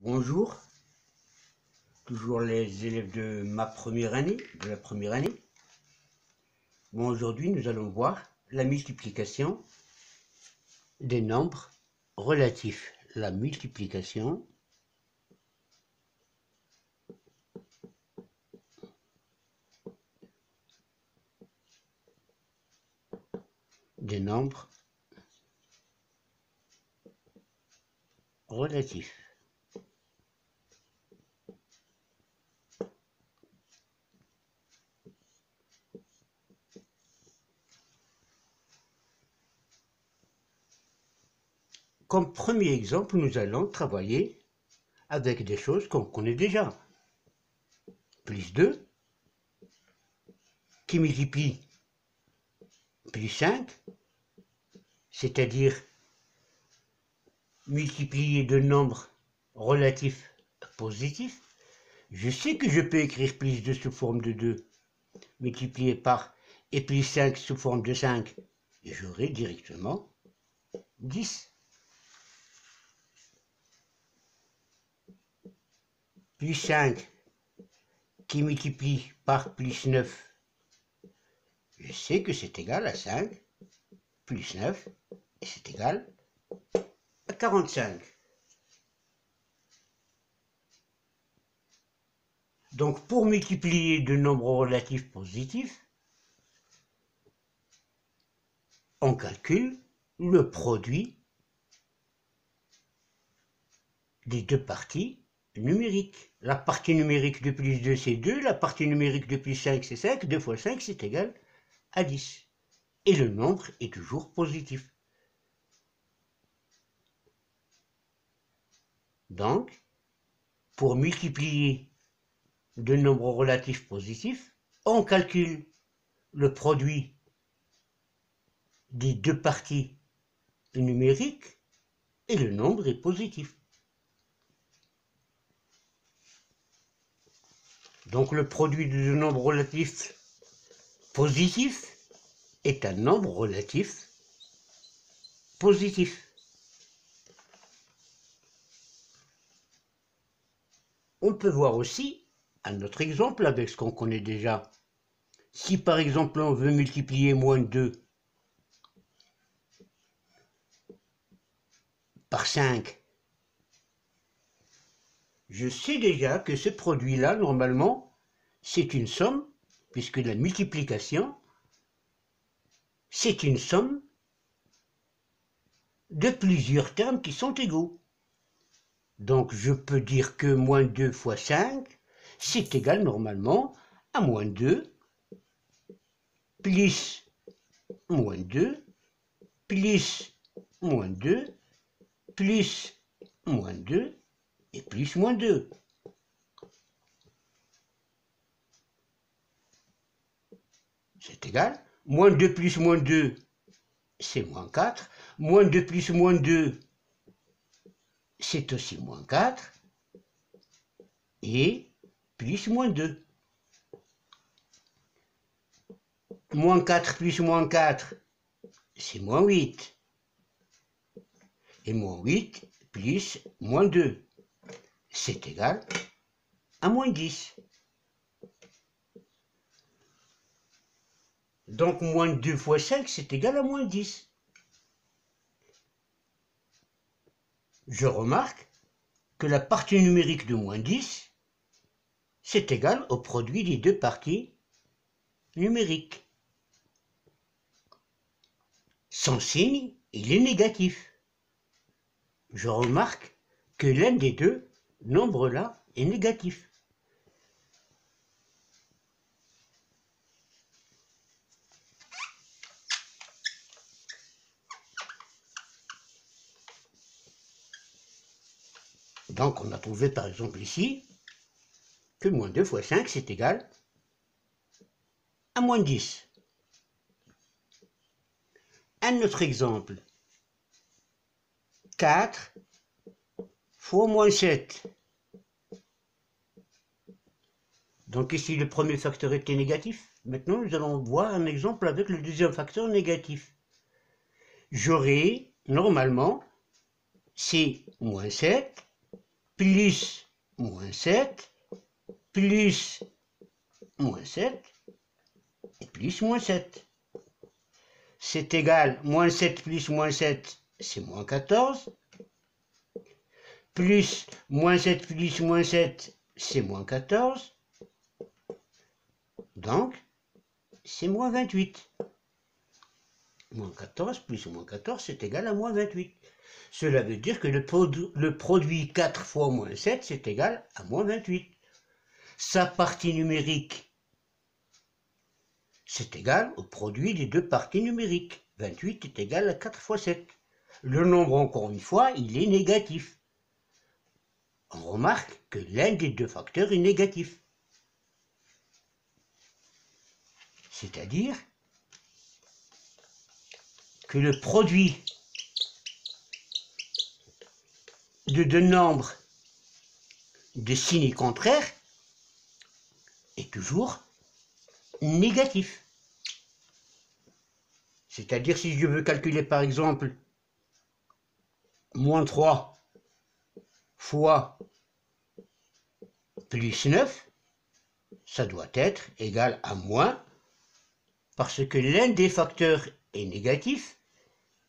Bonjour, toujours les élèves de ma première année, Bon, aujourd'hui, nous allons voir la multiplication des nombres relatifs. La multiplication des nombres relatifs. Comme premier exemple, nous allons travailler avec des choses qu'on connaît déjà. Plus 2 qui multiplie plus 5, c'est-à-dire multiplier de nombres relatifs positifs. Je sais que je peux écrire plus 2 sous forme de 2 multiplié par et plus 5 sous forme de 5, et j'aurai directement 10. Plus 5 qui multiplie par plus 9, je sais que c'est égal à 5, plus 9, et c'est égal à 45. Donc pour multiplier de nombres relatifs positifs, on calcule le produit des deux parties numériques. La partie numérique de plus 2 c'est 2, la partie numérique de plus 5 c'est 5, 2 fois 5 c'est égal à 10. Et le nombre est toujours positif. Donc, pour multiplier deux nombres relatifs positifs, on calcule le produit des deux parties numériques et le nombre est positif. Donc le produit de deux nombres relatifs positifs est un nombre relatif positif. On peut voir aussi un autre exemple avec ce qu'on connaît déjà. Si par exemple on veut multiplier moins 2 par 5, je sais déjà que ce produit-là, normalement, c'est une somme, puisque la multiplication, c'est une somme de plusieurs termes qui sont égaux. Donc je peux dire que moins 2 fois 5, c'est égal normalement à moins 2, plus moins 2, plus moins 2, plus moins 2, et plus moins 2. C'est égal. Moins 2 plus moins 2, c'est moins 4. Moins 2 plus moins 2, c'est aussi moins 4. Et plus moins 2. Moins 4 plus moins 4, c'est moins 8. Et moins 8 plus moins 2, c'est égal à moins 10. Donc moins 2 fois 5, c'est égal à moins 10. Je remarque que la partie numérique de moins 10, c'est égal au produit des deux parties numériques. Son signe, il est négatif. Je remarque que l'un des deux nombres-là est négatif. Donc on a trouvé par exemple ici que moins 2 fois 5 c'est égal à moins 10. Un autre exemple, 4 fois moins 7. Donc ici le premier facteur était négatif. Maintenant nous allons voir un exemple avec le deuxième facteur négatif. J'aurai normalement c'est moins 7 plus moins 7, plus moins 7, et plus moins 7. C'est égal, moins 7 plus moins 7, c'est moins 14. Plus moins 7 plus moins 7, c'est moins 14. Donc, c'est moins 28. Moins 14 plus moins 14, c'est égal à moins 28. Cela veut dire que le produit 4 fois moins 7, c'est égal à moins 28. Sa partie numérique, c'est égal au produit des deux parties numériques. 28 est égal à 4 fois 7. Le nombre, encore une fois, il est négatif. On remarque que l'un des deux facteurs est négatif. C'est-à-dire que le produit de deux nombres de signes contraires est toujours négatif. C'est-à-dire si je veux calculer par exemple moins 3 fois plus 9, ça doit être égal à moins, parce que l'un des facteurs est négatif,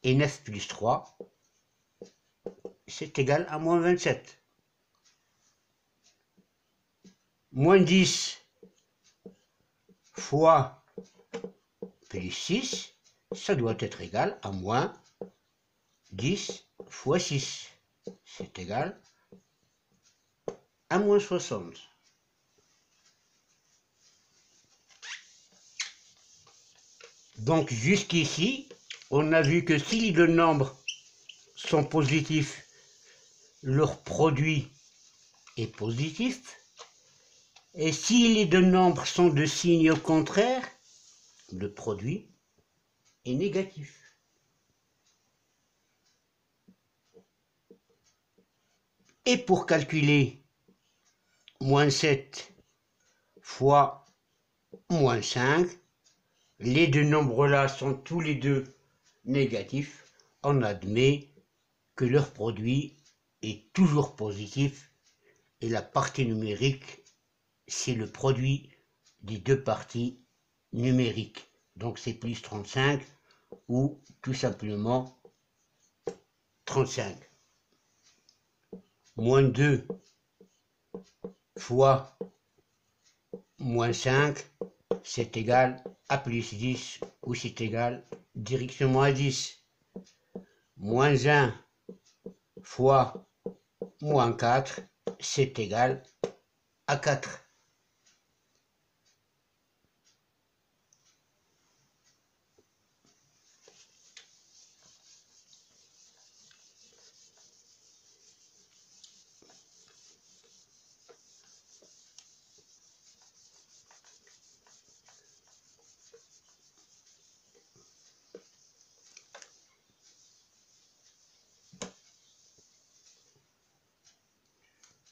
et 9 plus 3, c'est égal à moins 27. Moins 10 fois plus 6, ça doit être égal à moins 10 fois 6. C'est égal à moins 60. Donc jusqu'ici, on a vu que si les deux nombres sont positifs, leur produit est positif. Et si les deux nombres sont de signe contraire, le produit est négatif. Et pour calculer moins 7 fois moins 5, les deux nombres-là sont tous les deux négatifs. On admet que leur produit est toujours positif et la partie numérique, c'est le produit des deux parties numériques. Donc c'est plus 35 ou tout simplement 35. Moins 2 fois moins 5, c'est égal à plus 10 ou c'est égal directement à 10. Moins 1 fois moins 4, c'est égal à 4.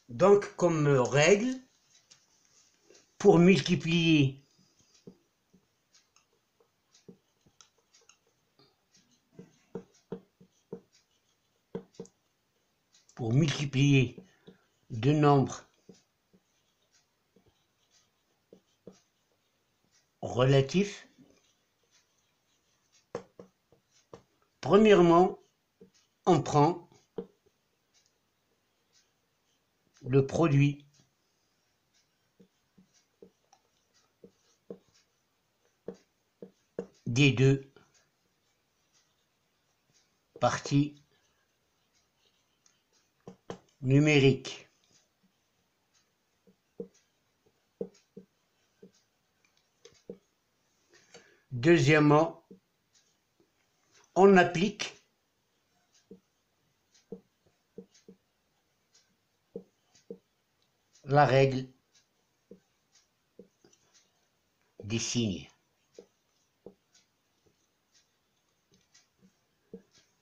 Donc, comme règle, pour multiplier deux nombres relatifs, premièrement, on prend le produit des deux parties numériques. Deuxièmement, on applique la règle des signes.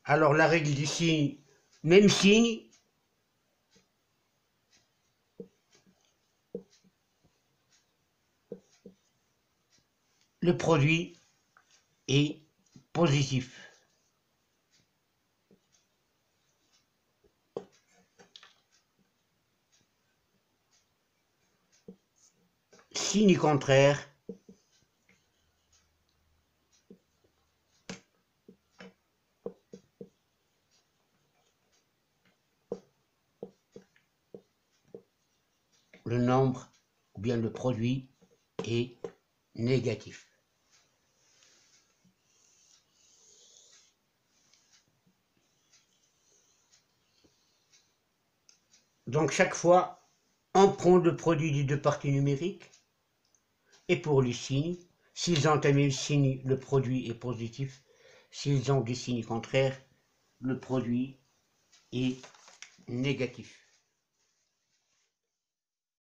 Alors la règle des signes, même signe, le produit est positif. signe contraire, le nombre ou bien le produit est négatif. Donc chaque fois, on prend le produit des deux parties numériques, et pour les signes, s'ils ont un même signe, le produit est positif. S'ils ont des signes contraires, le produit est négatif.